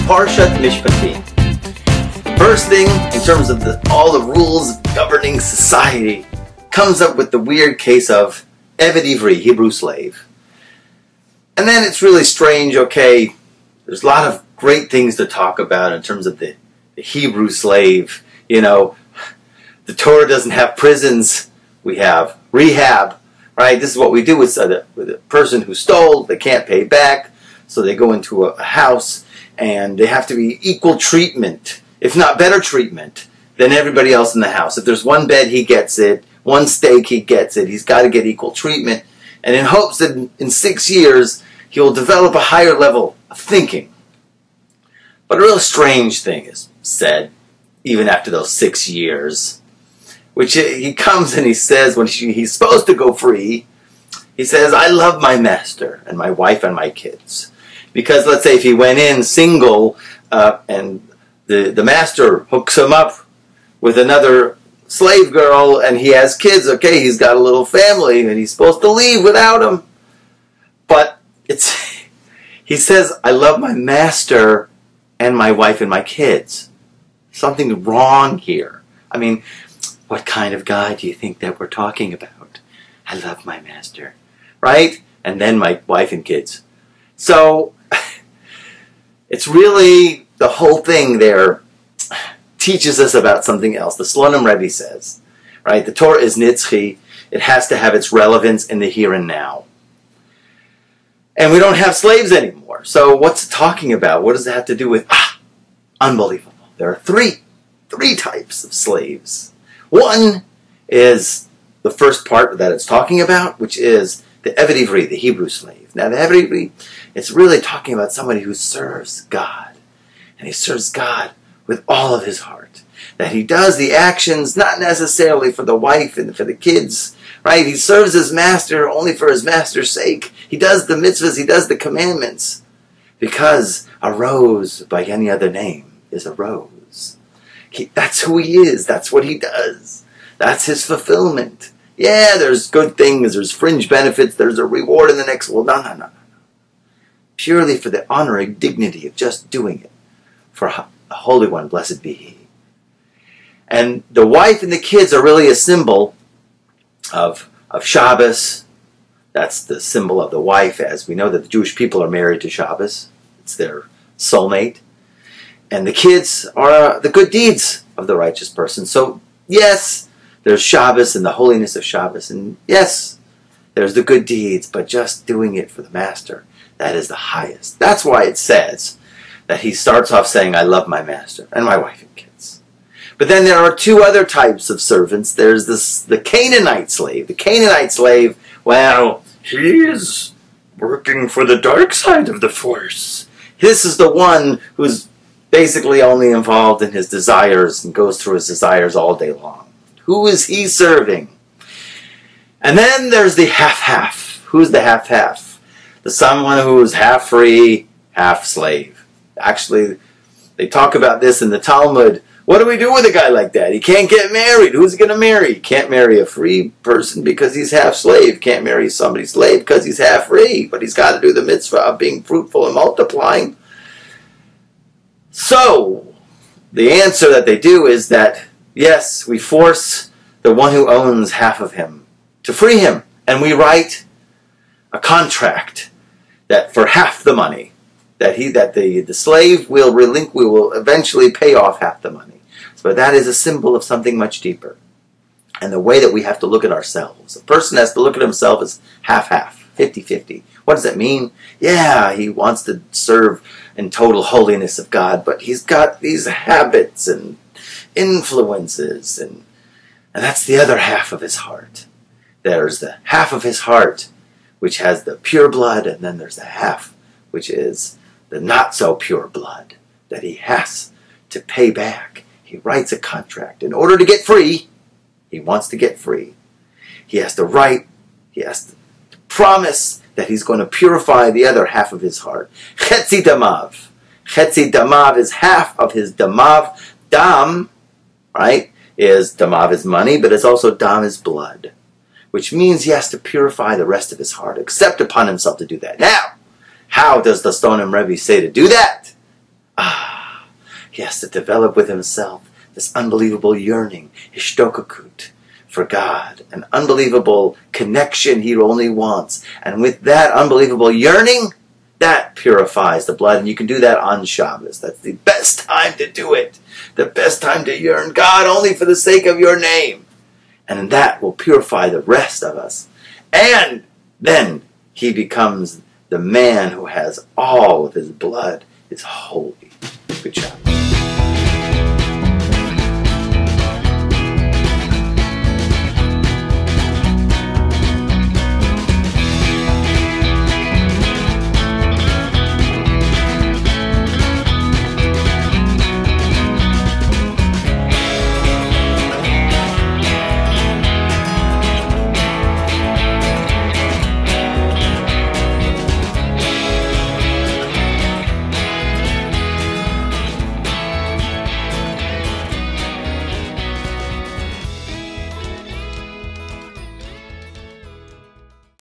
Parshat Mishpatim. First thing, in terms of all the rules governing society, comes up with the weird case of Eved Ivri, Hebrew slave. And then it's really strange, okay, there's a lot of great things to talk about in terms of the Hebrew slave. You know, the Torah doesn't have prisons, we have rehab, right? This is what we do with a person who stole, they can't pay back, so they go into a house, and they have to be equal treatment, if not better treatment, than everybody else in the house. If there's one bed, he gets it. One steak, he gets it. He's got to get equal treatment. And in hopes that in 6 years, he'll develop a higher level of thinking. But a real strange thing is said, even after those 6 years, which he comes and he says, when he's supposed to go free, he says, I love my master and my wife and my kids. Because let's say if he went in single and the master hooks him up with another slave girl and he has kids, okay, he's got a little family and he's supposed to leave without him. But he says, I love my master and my wife and my kids. Something wrong here. I mean, what kind of guy do you think that we're talking about? I love my master, right? And then my wife and kids. So it's really, the whole thing there teaches us about something else. The Slonim Rebbe says, right, the Torah is nitzchi. It has to have its relevance in the here and now. And we don't have slaves anymore. So what's it talking about? What does it have to do with, unbelievable. There are three types of slaves. One is the first part that it's talking about, which is the Eved Ivri, the Hebrew slave. Now the Eved Ivri, it's really talking about somebody who serves God. And he serves God with all of his heart. That he does the actions not necessarily for the wife and for the kids, right? He serves his master only for his master's sake. He does the mitzvahs, he does the commandments. Because a rose by any other name is a rose. That's who he is. That's what he does. That's his fulfillment. Yeah, there's good things, there's fringe benefits, there's a reward in the next world. No. Purely for the honor and dignity of just doing it. For the Holy One, blessed be He. And the wife and the kids are really a symbol of Shabbos. That's the symbol of the wife, as we know that the Jewish people are married to Shabbos. It's their soulmate. And the kids are the good deeds of the righteous person. So, yes, there's Shabbos and the holiness of Shabbos. And yes, there's the good deeds, but just doing it for the master, that is the highest. That's why it says that he starts off saying, I love my master and my wife and kids. But then there are two other types of servants. There's the Canaanite slave. The Canaanite slave, well, he is working for the dark side of the force. This is the one who's basically only involved in his desires and goes through his desires all day long. Who is he serving? And then there's the half-half. Who's the half-half? Someone who is half free, half slave. Actually, they talk about this in the Talmud. What do we do with a guy like that? He can't get married. Who's he going to marry? He can't marry a free person because he's half slave. Can't marry somebody slave because he's half free. But he's got to do the mitzvah of being fruitful and multiplying. So, the answer that they do is that, yes, we force the one who owns half of him to free him. And we write a contract that for half the money, that the slave will eventually pay off half the money. So that is a symbol of something much deeper. And the way that we have to look at ourselves. A person has to look at himself as half-half, 50-50. What does that mean? Yeah, he wants to serve in total holiness of God, but he's got these habits and influences, and that's the other half of his heart. There's the half of his heart which has the pure blood, and then there's the half which is the not so pure blood that he has to pay back. He writes a contract. In order to get free, he wants to get free. He has to promise that he's going to purify the other half of his heart. Chetzi damav. Chetzi damav is half of his damav. Dam, right, is damav is money, but it's also dam is blood, which means he has to purify the rest of his heart, accept upon himself to do that. Now, how does the Stonim Rebbe say to do that? He has to develop with himself this unbelievable yearning, hishtokakut, for God, an unbelievable connection he only wants. And with that unbelievable yearning, that purifies the blood. And you can do that on Shabbos. That's the best time to do it. The best time to yearn God only for the sake of your name. And that will purify the rest of us. And then he becomes the man who has all of his blood is holy. Good job.